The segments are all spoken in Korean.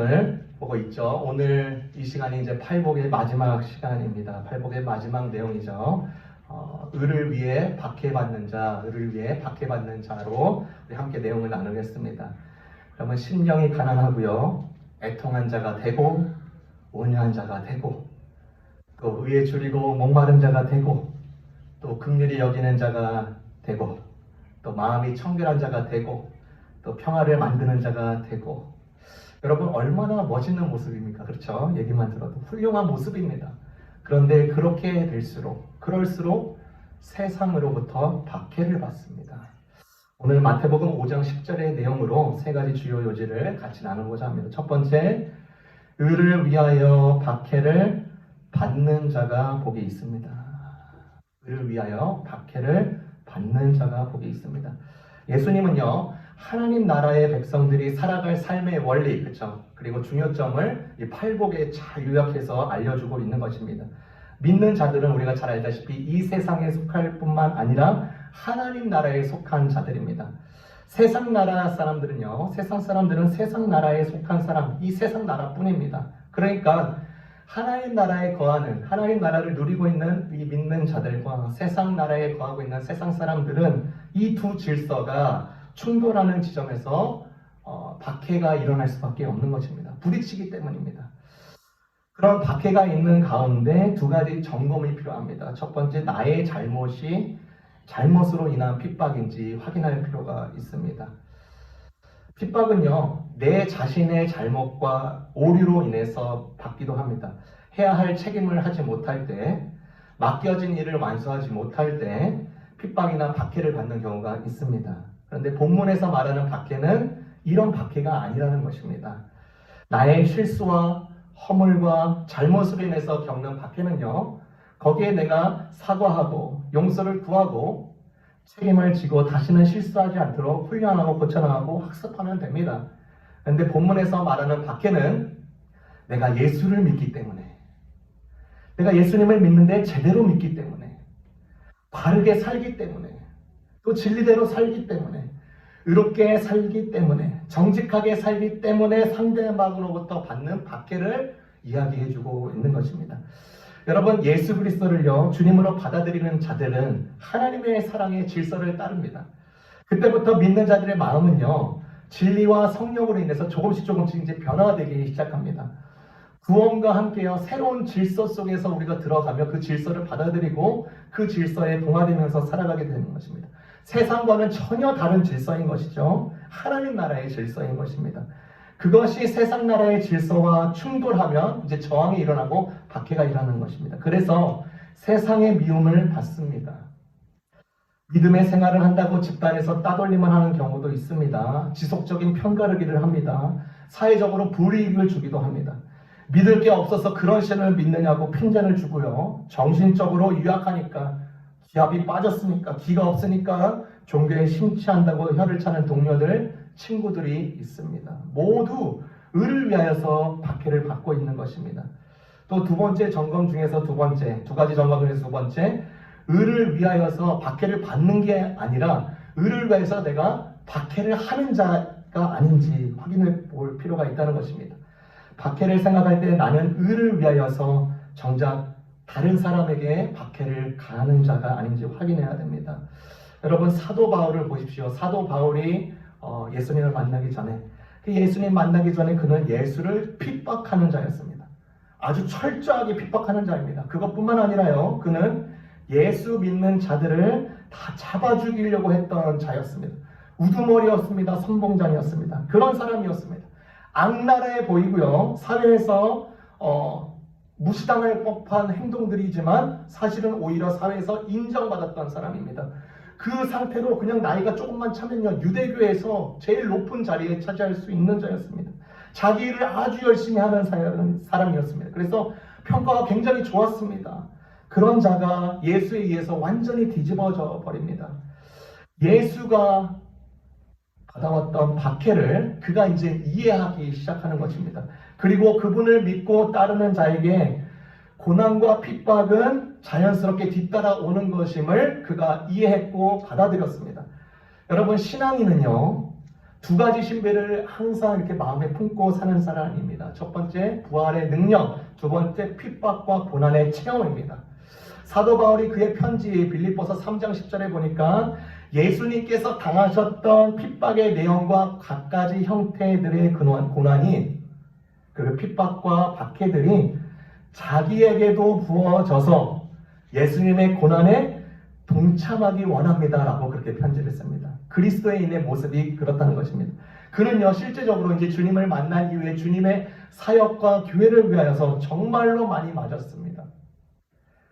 내용을 보고 있죠. 오늘 이 시간이 이제 팔복의 마지막 시간입니다. 팔복의 마지막 내용이죠. 을을 위해 박해받는 자, 을을 위해 박해받는 자로 우리 함께 내용을 나누겠습니다. 그러면 심령이 가난하고요, 애통한 자가 되고, 온유한 자가 되고, 또 의에 줄이고 목마른 자가 되고, 또 긍휼히 여기는 자가 되고, 또 마음이 청결한 자가 되고, 또 평화를 만드는 자가 되고. 여러분, 얼마나 멋있는 모습입니까? 그렇죠? 얘기만 들어도 훌륭한 모습입니다. 그런데 그렇게 될수록, 그럴수록 세상으로부터 박해를 받습니다. 오늘 마태복음 5장 10절의 내용으로 세 가지 주요 요지를 같이 나누고자 합니다. 첫 번째, 을을 위하여 박해를 받는 자가 복이 있습니다. 을을 위하여 박해를 받는 자가 복이 있습니다. 예수님은요, 하나님 나라의 백성들이 살아갈 삶의 원리, 그렇죠? 그리고 중요점을 이 팔복에 잘 요약해서 알려주고 있는 것입니다. 믿는 자들은 우리가 잘 알다시피 이 세상에 속할 뿐만 아니라 하나님 나라에 속한 자들입니다. 세상 나라 사람들은요, 세상 사람들은 세상 나라에 속한 사람, 이 세상 나라뿐입니다. 그러니까 하나님 나라에 거하는, 하나님 나라를 누리고 있는 이 믿는 자들과 세상 나라에 거하고 있는 세상 사람들은 이 두 질서가 충돌하는 지점에서 박해가 일어날 수밖에 없는 것입니다. 부딪히기 때문입니다. 그런 박해가 있는 가운데 두 가지 점검이 필요합니다. 첫 번째, 나의 잘못이 잘못으로 인한 핍박인지 확인할 필요가 있습니다. 핍박은요, 내 자신의 잘못과 오류로 인해서 받기도 합니다. 해야 할 책임을 하지 못할 때, 맡겨진 일을 완수하지 못할 때 핍박이나 박해를 받는 경우가 있습니다. 그런데 본문에서 말하는 박해는 이런 박해가 아니라는 것입니다. 나의 실수와 허물과 잘못으로 인해서 겪는 박해는요, 거기에 내가 사과하고 용서를 구하고 책임을 지고 다시는 실수하지 않도록 훈련하고 고쳐나가고 학습하면 됩니다. 그런데 본문에서 말하는 박해는 내가 예수를 믿기 때문에, 내가 예수님을 믿는데 제대로 믿기 때문에, 바르게 살기 때문에, 또 진리대로 살기 때문에, 의롭게 살기 때문에, 정직하게 살기 때문에 상대방으로부터 받는 박해를 이야기해주고 있는 것입니다. 여러분, 예수 그리스도를요, 주님으로 받아들이는 자들은 하나님의 사랑의 질서를 따릅니다. 그때부터 믿는 자들의 마음은요, 진리와 성령으로 인해서 조금씩 이제 변화되기 시작합니다. 구원과 함께요, 새로운 질서 속에서 우리가 들어가며 그 질서를 받아들이고 그 질서에 동화되면서 살아가게 되는 것입니다. 세상과는 전혀 다른 질서인 것이죠. 하나님 나라의 질서인 것입니다. 그것이 세상 나라의 질서와 충돌하면 이제 저항이 일어나고 박해가 일어나는 것입니다. 그래서 세상의 미움을 받습니다. 믿음의 생활을 한다고 집단에서 따돌림을 하는 경우도 있습니다. 지속적인 편가르기를 합니다. 사회적으로 불이익을 주기도 합니다. 믿을 게 없어서 그런 신을 믿느냐고 핀잔을 주고요, 정신적으로 유약하니까, 기압이 빠졌으니까, 기가 없으니까 종교에 심취한다고 혀를 차는 동료들, 친구들이 있습니다. 모두 을을 위하여서 박해를 받고 있는 것입니다. 또 두 번째 점검 중에서 두 가지 점검 중에서 두 번째, 을을 위하여서 박해를 받는 게 아니라 을을 위해서 내가 박해를 하는 자가 아닌지 확인해 볼 필요가 있다는 것입니다. 박해를 생각할 때 나는 을을 위하여서 정작 다른 사람에게 박해를 가하는 자가 아닌지 확인해야 됩니다. 여러분, 사도 바울을 보십시오. 사도 바울이 예수님을 만나기 전에, 예수님 만나기 전에 그는 예수를 핍박하는 자였습니다. 아주 철저하게 핍박하는 자입니다. 그것뿐만 아니라요, 그는 예수 믿는 자들을 다 잡아 죽이려고 했던 자였습니다. 우두머리였습니다. 선봉장이었습니다. 그런 사람이었습니다. 악랄해 보이고요, 사회에서 무시당할 법한 행동들이지만 사실은 오히려 사회에서 인정받았던 사람입니다. 그 상태로 그냥 나이가 조금만 차면요, 유대교에서 제일 높은 자리에 차지할 수 있는 자였습니다. 자기 일을 아주 열심히 하는 사람이었습니다. 그래서 평가가 굉장히 좋았습니다. 그런 자가 예수에 의해서 완전히 뒤집어져 버립니다. 예수가 받아왔던 박해를 그가 이제 이해하기 시작하는 것입니다. 그리고 그분을 믿고 따르는 자에게 고난과 핍박은 자연스럽게 뒤따라오는 것임을 그가 이해했고 받아들였습니다. 여러분, 신앙인은요, 두 가지 신비를 항상 이렇게 마음에 품고 사는 사람입니다. 첫 번째, 부활의 능력. 두 번째, 핍박과 고난의 체험입니다. 사도 바울이 그의 편지 빌립보서 3장 10절에 보니까 예수님께서 당하셨던 핍박의 내용과 갖가지 형태들의 고난이, 그 핍박과 박해들이 자기에게도 부어져서 예수님의 고난에 동참하기 원합니다 라고 그렇게 편지를 씁니다. 그리스도인의 모습이 그렇다는 것입니다. 그는요, 실제적으로 이제 주님을 만난 이후에 주님의 사역과 교회를 위하여서 정말로 많이 맞았습니다.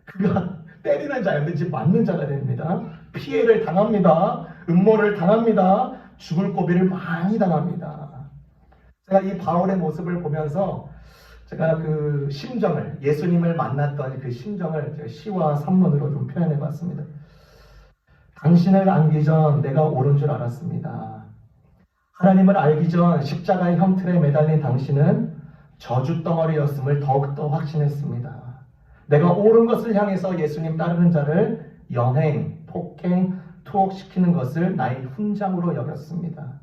그가 때리는 자였는지 맞는 자가 됩니다. 피해를 당합니다. 음모를 당합니다. 죽을 고비를 많이 당합니다. 제가 이 바울의 모습을 보면서 제가 그 심정을, 예수님을 만났던 그 심정을 시와 산문으로 좀 표현해 봤습니다. 당신을 알기 전 내가 옳은 줄 알았습니다. 하나님을 알기 전 십자가의 형틀에 매달린 당신은 저주덩어리였음을 더욱더 확신했습니다. 내가 옳은 것을 향해서 예수님 따르는 자를 연행, 폭행, 투옥시키는 것을 나의 훈장으로 여겼습니다.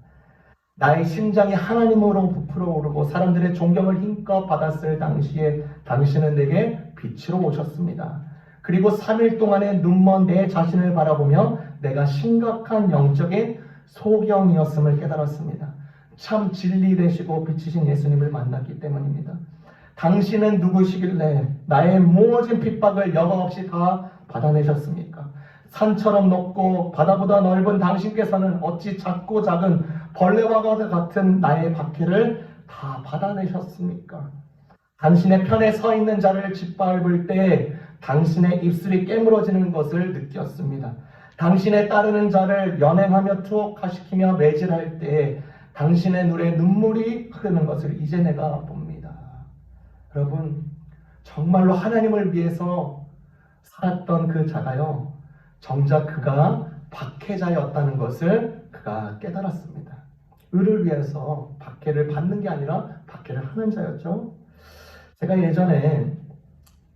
나의 심장이 하나님으로 부풀어 오르고 사람들의 존경을 힘껏 받았을 당시에 당신은 내게 빛으로 오셨습니다. 그리고 3일 동안의 눈먼 내 자신을 바라보며 내가 심각한 영적인 소경이었음을 깨달았습니다. 참 진리 되시고 빛이신 예수님을 만났기 때문입니다. 당신은 누구시길래 나의 모진 핍박을 여과없이 다 받아내셨습니까? 산처럼 높고 바다보다 넓은 당신께서는 어찌 작고 작은 벌레와 같은 나의 박해를 다 받아내셨습니까? 당신의 편에 서 있는 자를 짓밟을 때 당신의 입술이 깨물어지는 것을 느꼈습니다. 당신의 따르는 자를 연행하며 투옥시키며 매질할 때 당신의 눈에 눈물이 흐르는 것을 이제 내가 봅니다. 여러분, 정말로 하나님을 위해서 살았던 그 자가요, 정작 그가 박해자였다는 것을 그가 깨달았습니다. 의를 위해서 박해를 받는 게 아니라 박해를 하는 자였죠. 제가 예전에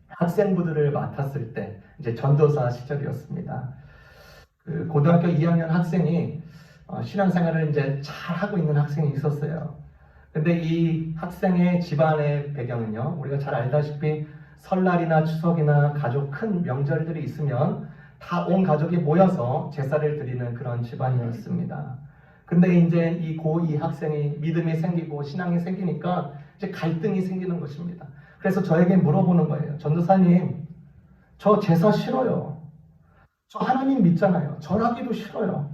학생부들을 맡았을 때, 이제 전도사 시절이었습니다. 그 고등학교 2학년 학생이 신앙생활을 이제 잘 하고 있는 학생이 있었어요. 근데 이 학생의 집안의 배경은요, 우리가 잘 알다시피 설날이나 추석이나 가족 큰 명절들이 있으면 다 온 가족이 모여서 제사를 드리는 그런 집안이었습니다. 근데 이제 이 고2 학생이 믿음이 생기고 신앙이 생기니까 이제 갈등이 생기는 것입니다. 그래서 저에게 물어보는 거예요. 전도사님, 저 제사 싫어요. 저 하나님 믿잖아요. 절하기도 싫어요.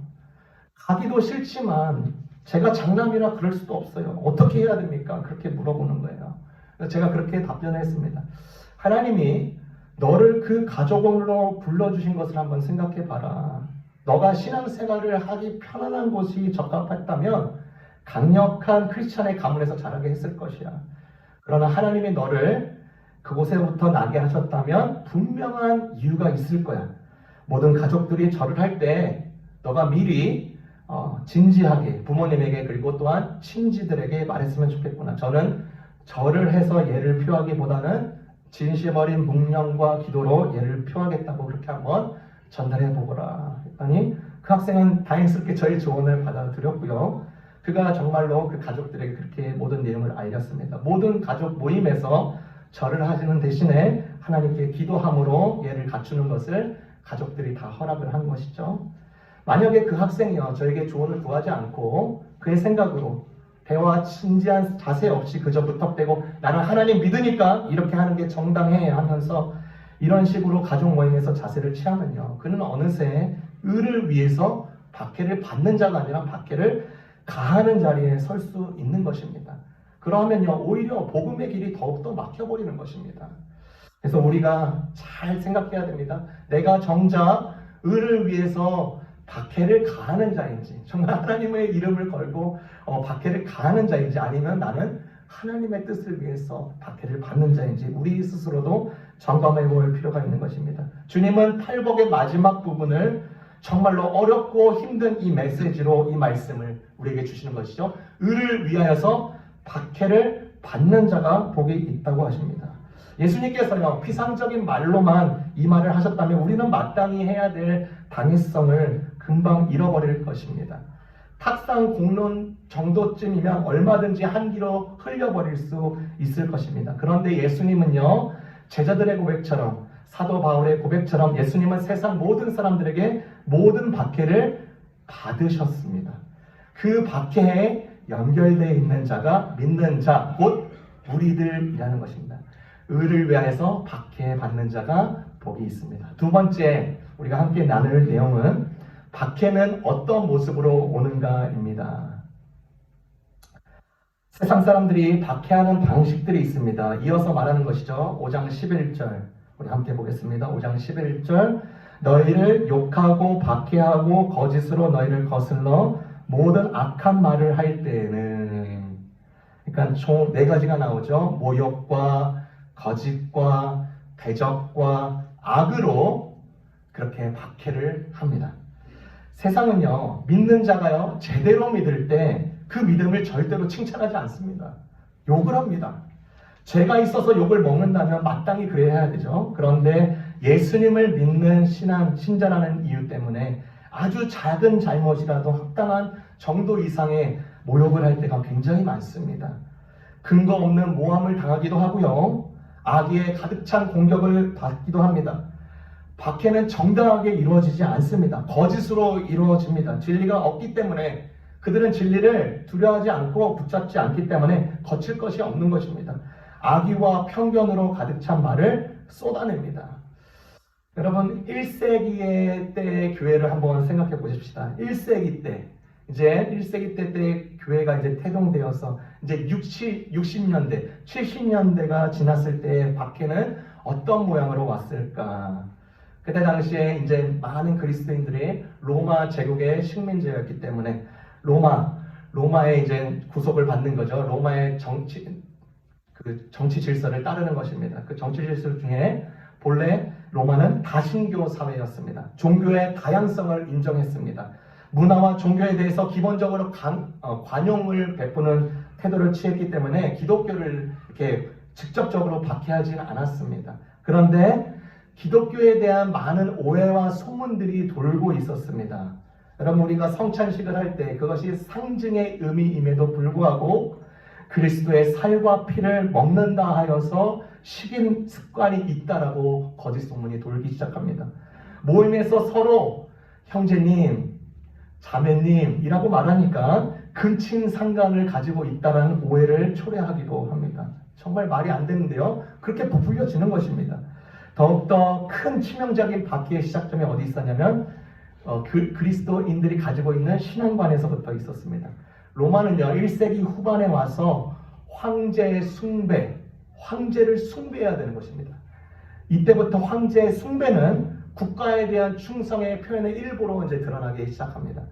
가기도 싫지만 제가 장남이라 그럴 수도 없어요. 어떻게 해야 됩니까? 그렇게 물어보는 거예요. 그래서 제가 그렇게 답변했습니다. 하나님이 너를 그 가족으로 불러주신 것을 한번 생각해 봐라. 너가 신앙생활을 하기 편안한 곳이 적합했다면 강력한 크리스찬의 가문에서 자라게 했을 것이야. 그러나 하나님이 너를 그곳에부터 나게 하셨다면 분명한 이유가 있을 거야. 모든 가족들이 절을 할 때 너가 미리 진지하게 부모님에게 그리고 또한 친지들에게 말했으면 좋겠구나. 저는 절을 해서 예를 표하기보다는 진심 어린 묵념과 기도로 예를 표하겠다고 그렇게 한번 전달해 보거라 했더니 그 학생은 다행스럽게 저의 조언을 받아들였고요. 그가 정말로 그 가족들에게 그렇게 모든 내용을 알렸습니다. 모든 가족 모임에서 절을 하시는 대신에 하나님께 기도함으로 예를 갖추는 것을 가족들이 다 허락을 한 것이죠. 만약에 그 학생이요, 저에게 조언을 구하지 않고 그의 생각으로 대화 진지한 자세 없이 그저 무턱대고 나는 하나님 믿으니까 이렇게 하는 게 정당해 하면서 이런 식으로 가족 모임에서 자세를 취하면요, 그는 어느새 의를 위해서 박해를 받는 자가 아니라 박해를 가하는 자리에 설 수 있는 것입니다. 그러면요, 오히려 복음의 길이 더욱더 막혀버리는 것입니다. 그래서 우리가 잘 생각해야 됩니다. 내가 정작 의를 위해서 박해를 가하는 자인지, 정말 하나님의 이름을 걸고 박해를 가하는 자인지, 아니면 나는 하나님의 뜻을 위해서 박해를 받는 자인지 우리 스스로도 점검해 볼 필요가 있는 것입니다. 주님은 팔복의 마지막 부분을 정말로 어렵고 힘든 이 메시지로 이 말씀을 우리에게 주시는 것이죠. 의를 위하여서 박해를 받는 자가 복이 있다고 하십니다. 예수님께서요, 피상적인 말로만 이 말을 하셨다면 우리는 마땅히 해야 될 당위성을 금방 잃어버릴 것입니다. 탁상 공론 정도쯤이면 얼마든지 한기로 흘려버릴 수 있을 것입니다. 그런데 예수님은요, 제자들의 고백처럼, 사도 바울의 고백처럼 예수님은 세상 모든 사람들에게 모든 박해를 받으셨습니다. 그 박해에 연결되어 있는 자가 믿는 자, 곧 우리들이라는 것입니다. 의를 위하여서 박해받는 자가 복이 있습니다. 두 번째 우리가 함께 나눌 내용은 박해는 어떤 모습으로 오는가입니다. 세상 사람들이 박해하는 방식들이 있습니다. 이어서 말하는 것이죠. 5장 11절 우리 함께 보겠습니다. 5장 11절 너희를 욕하고 박해하고 거짓으로 너희를 거슬러 모든 악한 말을 할 때에는, 그러니까 총 네 가지가 나오죠. 모욕과 거짓과 대적과 악으로 그렇게 박해를 합니다. 세상은요, 믿는 자가요, 제대로 믿을 때 그 믿음을 절대로 칭찬하지 않습니다. 욕을 합니다. 죄가 있어서 욕을 먹는다면 마땅히 그래야 되죠. 그런데 예수님을 믿는 신자라는 이유 때문에 아주 작은 잘못이라도 합당한 정도 이상의 모욕을 할 때가 굉장히 많습니다. 근거 없는 모함을 당하기도 하고요. 악에 가득 찬 공격을 받기도 합니다. 박해는 정당하게 이루어지지 않습니다. 거짓으로 이루어집니다. 진리가 없기 때문에 그들은 진리를 두려워하지 않고 붙잡지 않기 때문에 거칠 것이 없는 것입니다. 악의와 편견으로 가득 찬 말을 쏟아냅니다. 여러분 1세기의 때의 교회를 한번 생각해 보십시다. 1세기 때 이제 1세기 때 교회가 이제 태동되어서 이제 60년대, 70년대가 지났을 때 박해는 어떤 모양으로 왔을까? 그때 당시에 이제 많은 그리스도인들이 로마 제국의 식민지였기 때문에 로마의 이제 구속을 받는 거죠. 로마의 정치 질서를 따르는 것입니다. 그 정치 질서 중에 본래 로마는 다신교 사회였습니다. 종교의 다양성을 인정했습니다. 문화와 종교에 대해서 기본적으로 관용을 베푸는 태도를 취했기 때문에 기독교를 이렇게 직접적으로 박해하지는 않았습니다. 그런데 기독교에 대한 많은 오해와 소문들이 돌고 있었습니다. 여러분 우리가 성찬식을 할 때 그것이 상징의 의미임에도 불구하고 그리스도의 살과 피를 먹는다 하여서 식인 습관이 있다라고 거짓 소문이 돌기 시작합니다. 모임에서 서로 형제님, 자매님이라고 말하니까 근친 상간을 가지고 있다는 오해를 초래하기도 합니다. 정말 말이 안 되는데요. 그렇게 부풀려지는 것입니다. 더욱더 큰 치명적인 박해의 시작점이 어디 있었냐면 그리스도인들이 가지고 있는 신앙관에서부터 있었습니다. 로마는요 1세기 후반에 와서 황제의 숭배, 황제를 숭배해야 되는 것입니다. 이때부터 황제의 숭배는 국가에 대한 충성의 표현의 일부로 이제 드러나기 시작합니다.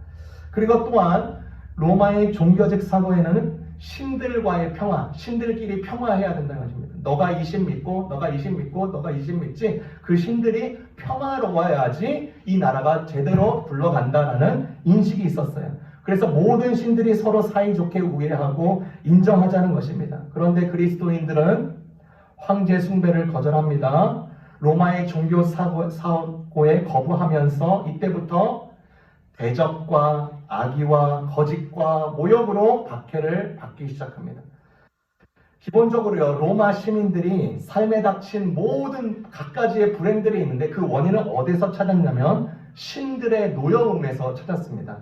그리고 또한 로마의 종교적 사고에는 신들과의 평화, 신들끼리 평화해야 된다는 것입니다. 너가 이 신 믿고, 너가 이 신 믿고, 너가 이 신 믿지, 그 신들이 평화로워야지 이 나라가 제대로 굴러간다라는 인식이 있었어요. 그래서 모든 신들이 서로 사이좋게 우애하고 인정하자는 것입니다. 그런데 그리스도인들은 황제 숭배를 거절합니다. 로마의 종교 사고에 거부하면서 이때부터 대적과 악의와 거짓과 모욕으로 박해를 받기 시작합니다. 기본적으로요, 로마 시민들이 삶에 닥친 모든 갖가지의 불행들이 있는데 그 원인을 어디서 찾았냐면 신들의 노여움에서 찾았습니다.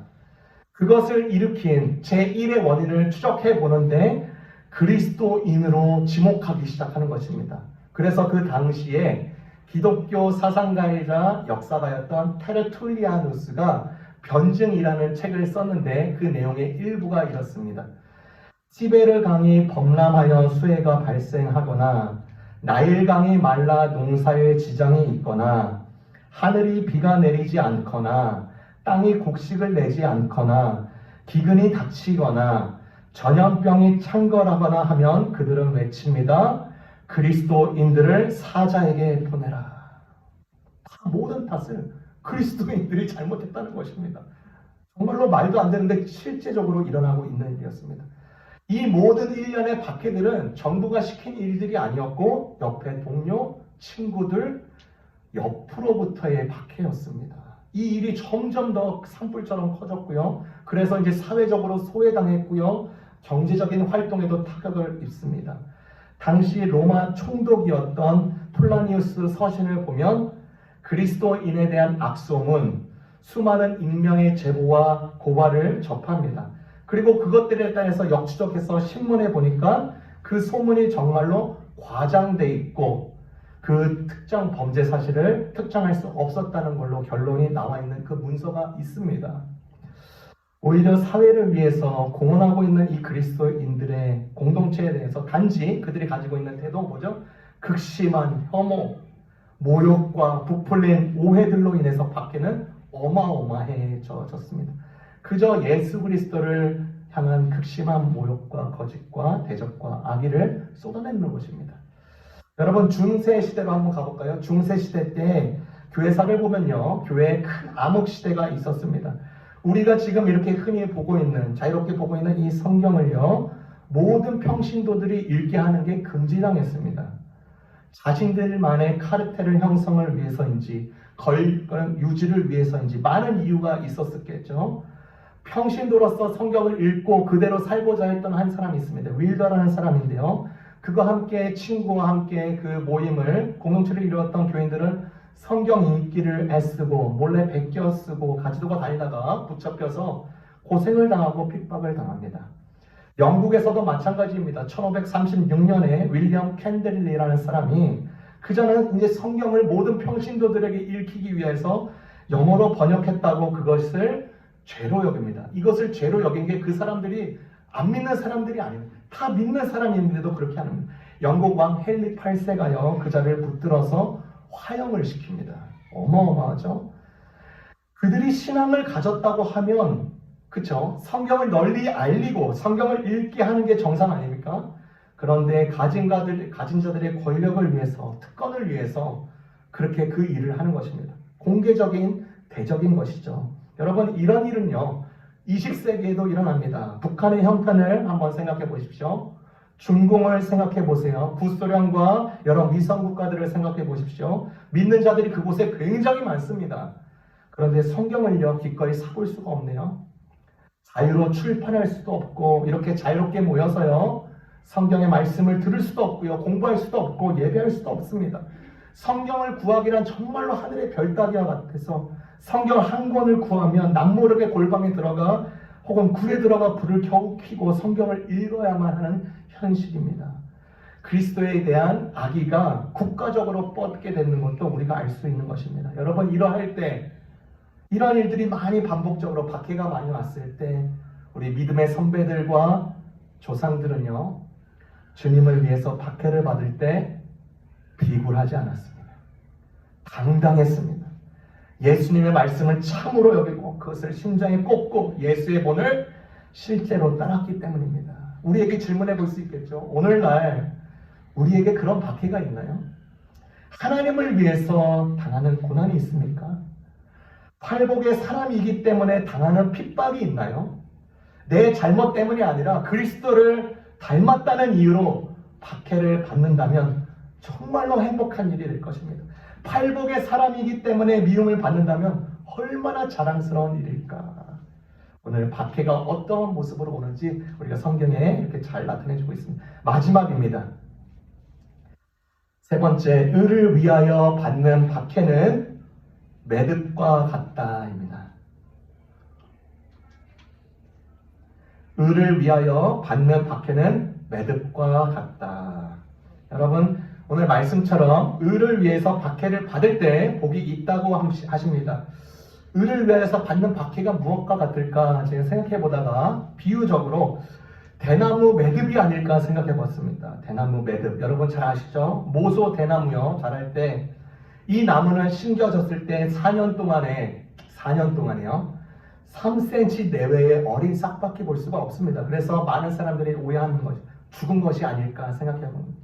그것을 일으킨 제1의 원인을 추적해 보는데 그리스도인으로 지목하기 시작하는 것입니다. 그래서 그 당시에 기독교 사상가이자 역사가였던 테르툴리아누스가 변증이라는 책을 썼는데 그 내용의 일부가 이렇습니다. 티베르 강이 범람하여 수해가 발생하거나 나일강이 말라 농사에 지장이 있거나 하늘이 비가 내리지 않거나 땅이 곡식을 내지 않거나 기근이 닥치거나 전염병이 창궐하거나 하면 그들은 외칩니다. 그리스도인들을 사자에게 보내라. 모든 탓을 그리스도인들이 잘못했다는 것입니다. 정말로 말도 안 되는데 실제적으로 일어나고 있는 일이었습니다. 이 모든 일련의 박해들은 정부가 시킨 일들이 아니었고 옆에 동료, 친구들, 옆으로부터의 박해였습니다. 이 일이 점점 더 산불처럼 커졌고요. 그래서 이제 사회적으로 소외당했고요. 경제적인 활동에도 타격을 입습니다. 당시 로마 총독이었던 폴라니우스 서신을 보면 그리스도인에 대한 악소문, 수많은 익명의 제보와 고발을 접합니다. 그리고 그것들에 따라서 역추적해서 신문에 보니까 그 소문이 정말로 과장돼 있고 그 특정 범죄 사실을 특정할 수 없었다는 걸로 결론이 나와 있는 그 문서가 있습니다. 오히려 사회를 위해서 공헌하고 있는 이 그리스도인들의 공동체에 대해서 단지 그들이 가지고 있는 태도 뭐죠? 극심한 혐오, 모욕과 부풀린 오해들로 인해서 박해는 어마어마해졌습니다. 그저 예수 그리스도를 향한 극심한 모욕과 거짓과 대적과 악의를 쏟아내는 것입니다. 여러분, 중세 시대로 한번 가볼까요? 중세 시대 때 교회사를 보면요, 교회에 큰 암흑 시대가 있었습니다. 우리가 지금 이렇게 흔히 보고 있는, 자유롭게 보고 있는 이 성경을요, 모든 평신도들이 읽게 하는 게 금지당했습니다. 자신들만의 카르텔을 형성을 위해서인지 유지를 위해서인지 많은 이유가 있었겠죠. 평신도로서 성경을 읽고 그대로 살고자 했던 한 사람이 있습니다. 윌더라는 사람인데요. 그와 함께 친구와 함께 그 모임을 공동체를 이루었던 교인들은 성경 읽기를 애쓰고 몰래 베껴 쓰고 가지고 다니다가 붙잡혀서 고생을 당하고 핍박을 당합니다. 영국에서도 마찬가지입니다. 1536년에 윌리엄 캔들리라는 사람이 그전은 이제 성경을 모든 평신도들에게 읽히기 위해서 영어로 번역했다고 그것을 죄로 여깁니다. 이것을 죄로 여긴 게 그 사람들이 안 믿는 사람들이 아닙니다. 다 믿는 사람인데도 그렇게 합니다. 영국 왕 헨리 8세가요 그 자를 붙들어서 화형을 시킵니다. 어마어마하죠. 그들이 신앙을 가졌다고 하면 그쵸? 성경을 널리 알리고 성경을 읽게 하는 게 정상 아닙니까? 그런데 가진 자들의 권력을 위해서, 특권을 위해서 그렇게 그 일을 하는 것입니다. 공개적인, 대적인 것이죠. 여러분, 이런 일은요, 20세기에도 일어납니다. 북한의 형편을 한번 생각해 보십시오. 중공을 생각해 보세요. 구소련과 여러 위성 국가들을 생각해 보십시오. 믿는 자들이 그곳에 굉장히 많습니다. 그런데 성경을요, 기꺼이 사볼 수가 없네요. 자유로 출판할 수도 없고 이렇게 자유롭게 모여서요 성경의 말씀을 들을 수도 없고요 공부할 수도 없고 예배할 수도 없습니다. 성경을 구하기란 정말로 하늘의 별 따기와 같아서 성경 한 권을 구하면 남모르게 골방에 들어가 혹은 굴에 들어가 불을 겨우 켜고 성경을 읽어야만 하는 현실입니다. 그리스도에 대한 악의가 국가적으로 뻗게 되는 것도 우리가 알 수 있는 것입니다. 여러분, 이러할 때 이런 일들이 많이 반복적으로 박해가 많이 왔을 때 우리 믿음의 선배들과 조상들은요 주님을 위해서 박해를 받을 때 비굴하지 않았습니다. 당당했습니다. 예수님의 말씀을 참으로 여기고 그것을 심장에 꽂고 예수의 본을 실제로 따랐기 때문입니다. 우리에게 질문해 볼 수 있겠죠. 오늘날 우리에게 그런 박해가 있나요? 하나님을 위해서 당하는 고난이 있습니까? 팔복의 사람이기 때문에 당하는 핍박이 있나요? 내 잘못 때문이 아니라 그리스도를 닮았다는 이유로 박해를 받는다면 정말로 행복한 일이 될 것입니다. 팔복의 사람이기 때문에 미움을 받는다면 얼마나 자랑스러운 일일까. 오늘 박해가 어떤 모습으로 오는지 우리가 성경에 이렇게 잘 나타내주고 있습니다. 마지막입니다. 세 번째, 의를 위하여 받는 박해는 매듭과 같다입니다. 의를 위하여 받는 박해는 매듭과 같다. 여러분, 오늘 말씀처럼 의를 위해서 박해를 받을 때 복이 있다고 하십니다. 의를 위해서 받는 박해가 무엇과 같을까 제가 생각해 보다가 비유적으로 대나무 매듭이 아닐까 생각해 봤습니다. 대나무 매듭. 여러분 잘 아시죠? 모소 대나무요. 자랄 때 이 나무는 심겨졌을 때 4년 동안에요. 3cm 내외의 어린 싹밖에 볼 수가 없습니다. 그래서 많은 사람들이 오해하는 것이 죽은 것이 아닐까 생각해 봅니다.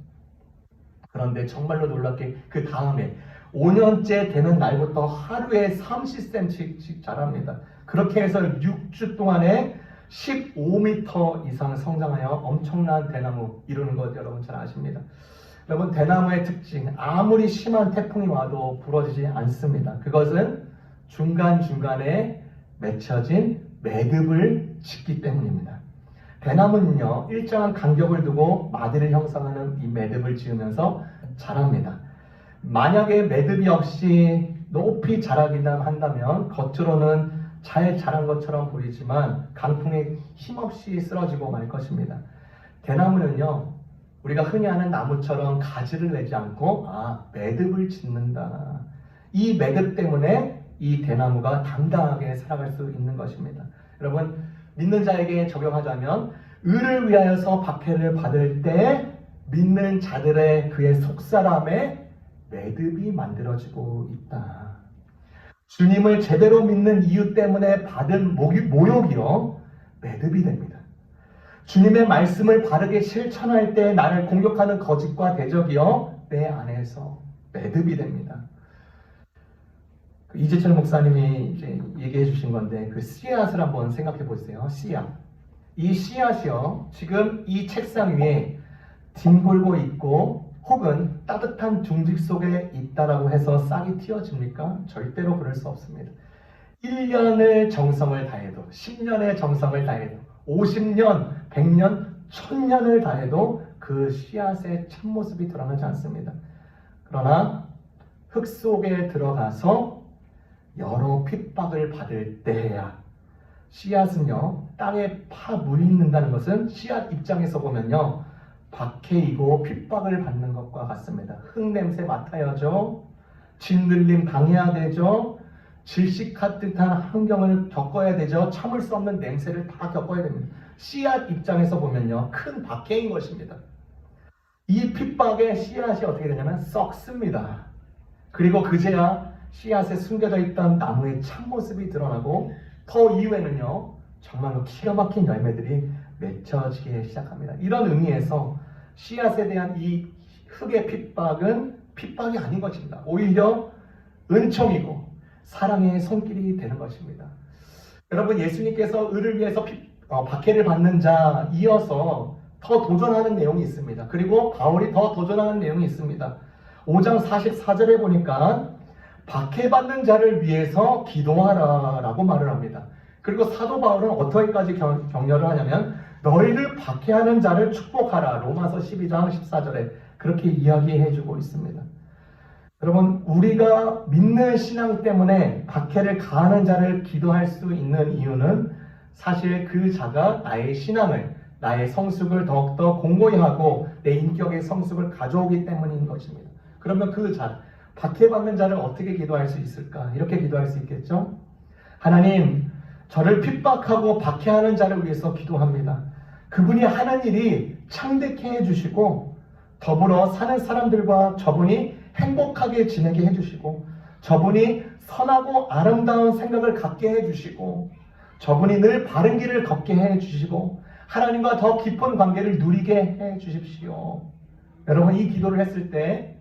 그런데 정말로 놀랍게 그 다음에 5년째 되는 날부터 하루에 30cm씩 자랍니다. 그렇게 해서 6주 동안에 15m 이상 성장하여 엄청난 대나무 이루는 것 여러분 잘 아십니다. 여러분, 대나무의 특징, 아무리 심한 태풍이 와도 부러지지 않습니다. 그것은 중간중간에 맺혀진 매듭을 짓기 때문입니다. 대나무는요, 일정한 간격을 두고 마디를 형성하는 이 매듭을 지으면서 자랍니다. 만약에 매듭이 없이 높이 자라기만 한다면 겉으로는 잘 자란 것처럼 보이지만 강풍에 힘없이 쓰러지고 말 것입니다. 대나무는요, 우리가 흔히 아는 나무처럼 가지를 내지 않고 매듭을 짓는다. 이 매듭 때문에 이 대나무가 당당하게 살아갈 수 있는 것입니다. 여러분, 믿는 자에게 적용하자면 의를 위하여서 박해를 받을 때 믿는 자들의 그의 속사람에 매듭이 만들어지고 있다. 주님을 제대로 믿는 이유 때문에 받은 모욕이요, 매듭이 됩니다. 주님의 말씀을 바르게 실천할 때 나를 공격하는 거짓과 대적이요, 내 안에서 매듭이 됩니다. 이재철 목사님이 이제 얘기해 주신 건데, 그 씨앗을 한번 생각해 보세요. 씨앗. 이 씨앗이요, 지금 이 책상 위에 뒹굴고 있고 혹은 따뜻한 둥지 속에 있다라고 해서 싹이 틔어집니까? 절대로 그럴 수 없습니다. 1년의 정성을 다해도, 10년의 정성을 다해도, 50년, 100년, 1000년을 다해도 그 씨앗의 참모습이 드러나지 않습니다. 그러나 흙 속에 들어가서 여러 핍박을 받을 때야, 씨앗은요, 땅에 파묻는다는 것은 씨앗 입장에서 보면요, 박해이고 핍박을 받는 것과 같습니다. 흙냄새 맡아야죠. 짓눌림 당해야 되죠. 질식한 듯한 환경을 겪어야 되죠. 참을 수 없는 냄새를 다 겪어야 됩니다. 씨앗 입장에서 보면요, 큰 박해인 것입니다. 이 핍박에 씨앗이 어떻게 되냐면 썩습니다. 그리고 그제야 씨앗에 숨겨져 있던 나무의 참모습이 드러나고 더 이후에는요, 정말로 기가 막힌 열매들이 맺혀지기 시작합니다. 이런 의미에서 씨앗에 대한 이 흙의 핍박은 핍박이 아닌 것입니다. 오히려 은총이고 사랑의 손길이 되는 것입니다. 여러분, 예수님께서 의를 위해서 박해를 받는 자 이어서 더 도전하는 내용이 있습니다. 그리고 바울이 더 도전하는 내용이 있습니다. 5장 44절에 보니까 박해받는 자를 위해서 기도하라 라고 말을 합니다. 그리고 사도 바울은 어떻게까지 격려를 하냐면 너희를 박해하는 자를 축복하라, 로마서 12장 14절에 그렇게 이야기해주고 있습니다. 여러분, 우리가 믿는 신앙 때문에 박해를 가하는 자를 기도할 수 있는 이유는 사실 그 자가 나의 신앙을, 나의 성숙을 더욱더 공고히 하고 내 인격의 성숙을 가져오기 때문인 것입니다. 그러면 그 자, 박해받는 자를 어떻게 기도할 수 있을까? 이렇게 기도할 수 있겠죠? 하나님, 저를 핍박하고 박해하는 자를 위해서 기도합니다. 그분이 하는 일이 창대케 해주시고 더불어 사는 사람들과 저분이 행복하게 지내게 해주시고 저분이 선하고 아름다운 생각을 갖게 해주시고 저분이 늘 바른 길을 걷게 해주시고 하나님과 더 깊은 관계를 누리게 해주십시오. 여러분, 이 기도를 했을 때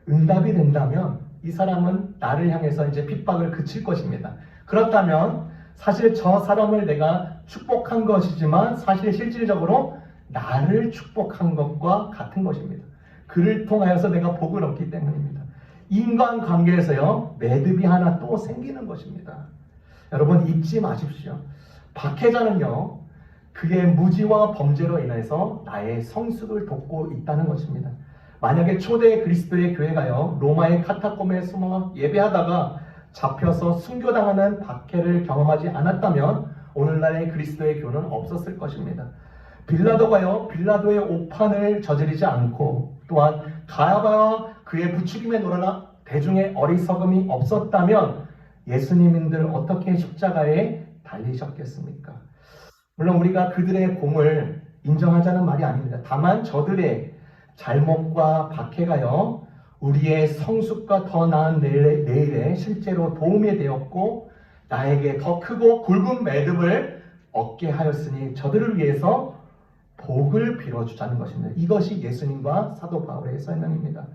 응답이 된다면 이 사람은 나를 향해서 이제 핍박을 그칠 것입니다. 그렇다면 사실 저 사람을 내가 축복한 것이지만 사실 실질적으로 나를 축복한 것과 같은 것입니다. 그를 통하여서 내가 복을 얻기 때문입니다. 인간관계에서요, 매듭이 하나 또 생기는 것입니다. 여러분, 잊지 마십시오. 박해자는요, 그의 무지와 범죄로 인해서 나의 성숙을 돕고 있다는 것입니다. 만약에 초대 그리스도의 교회가요, 로마의 카타콤에 숨어 예배하다가 잡혀서 순교당하는 박해를 경험하지 않았다면 오늘날의 그리스도의 교는 없었을 것입니다. 빌라도가요, 빌라도의 오판을 저지르지 않고 또한 가야바와 그의 부추김에 놀아나 대중의 어리석음이 없었다면 예수님인들 어떻게 십자가에 달리셨겠습니까? 물론 우리가 그들의 공을 인정하자는 말이 아닙니다. 다만 저들의 잘못과 박해가요, 우리의 성숙과 더 나은 내일에 실제로 도움이 되었고 나에게 더 크고 굵은 매듭을 얻게 하였으니 저들을 위해서 복을 빌어주자는 것입니다. 이것이 예수님과 사도 바울의 설명입니다.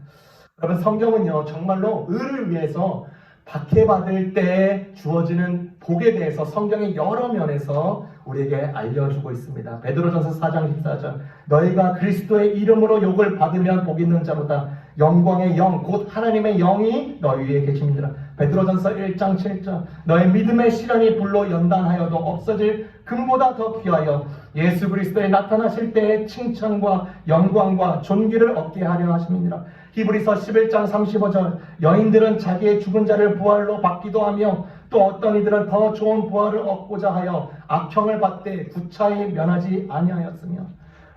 여러분, 성경은요, 정말로 의를 위해서 박해받을 때 주어지는 복에 대해서 성경의 여러 면에서 우리에게 알려주고 있습니다. 베드로전서 4장 14절, 너희가 그리스도의 이름으로 욕을 받으면 복 있는 자로다. 영광의 영, 곧 하나님의 영이 너희 위에 계십니다. 베드로전서 1장 7절 너의 믿음의 시련이 불로 연단하여도 없어질 금보다 더 귀하여 예수 그리스도에 나타나실 때의 칭찬과 영광과 존귀를 얻게 하려 하심이니라. 히브리서 11장 35절 여인들은 자기의 죽은 자를 부활로 받기도 하며 또 어떤 이들은 더 좋은 부활을 얻고자 하여 악형을 받되 구차히 면하지 아니하였으며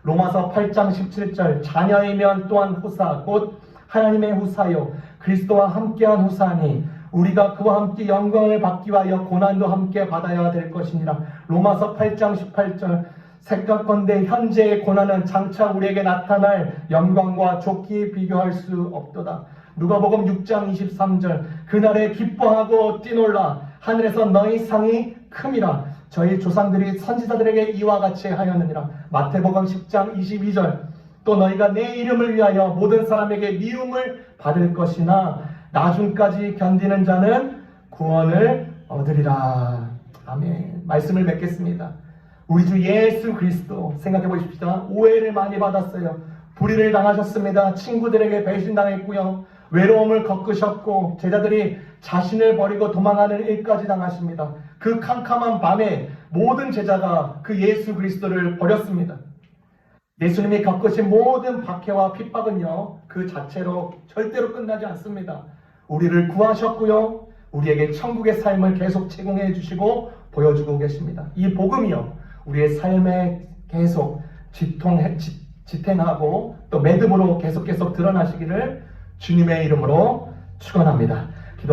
로마서 8장 17절 자녀이면 또한 후사 곧 하나님의 후사요 그리스도와 함께한 후사니 우리가 그와 함께 영광을 받기 위하여 고난도 함께 받아야 될 것이니라. 로마서 8장 18절 생각건대 현재의 고난은 장차 우리에게 나타날 영광과 좋게 비교할 수 없도다. 누가복음 6장 23절 그날에 기뻐하고 뛰놀라 하늘에서 너희 상이 큼이라 저희 조상들이 선지자들에게 이와 같이 하였느니라. 마태복음 10장 22절 또 너희가 내 이름을 위하여 모든 사람에게 미움을 받을 것이나 나중까지 견디는 자는 구원을 얻으리라. 아멘. 말씀을 맺겠습니다. 우리 주 예수 그리스도 생각해 보십시다. 오해를 많이 받았어요. 불의를 당하셨습니다. 친구들에게 배신당했고요. 외로움을 겪으셨고 제자들이 자신을 버리고 도망하는 일까지 당하십니다. 그 캄캄한 밤에 모든 제자가 그 예수 그리스도를 버렸습니다. 예수님이 겪으신 모든 박해와 핍박은요 그 자체로 절대로 끝나지 않습니다. 우리를 구하셨고요 우리에게 천국의 삶을 계속 제공해 주시고 보여주고 계십니다. 이 복음이요 우리의 삶에 계속 지탱하고 또 매듭으로 계속 드러나시기를 주님의 이름으로 축원합니다.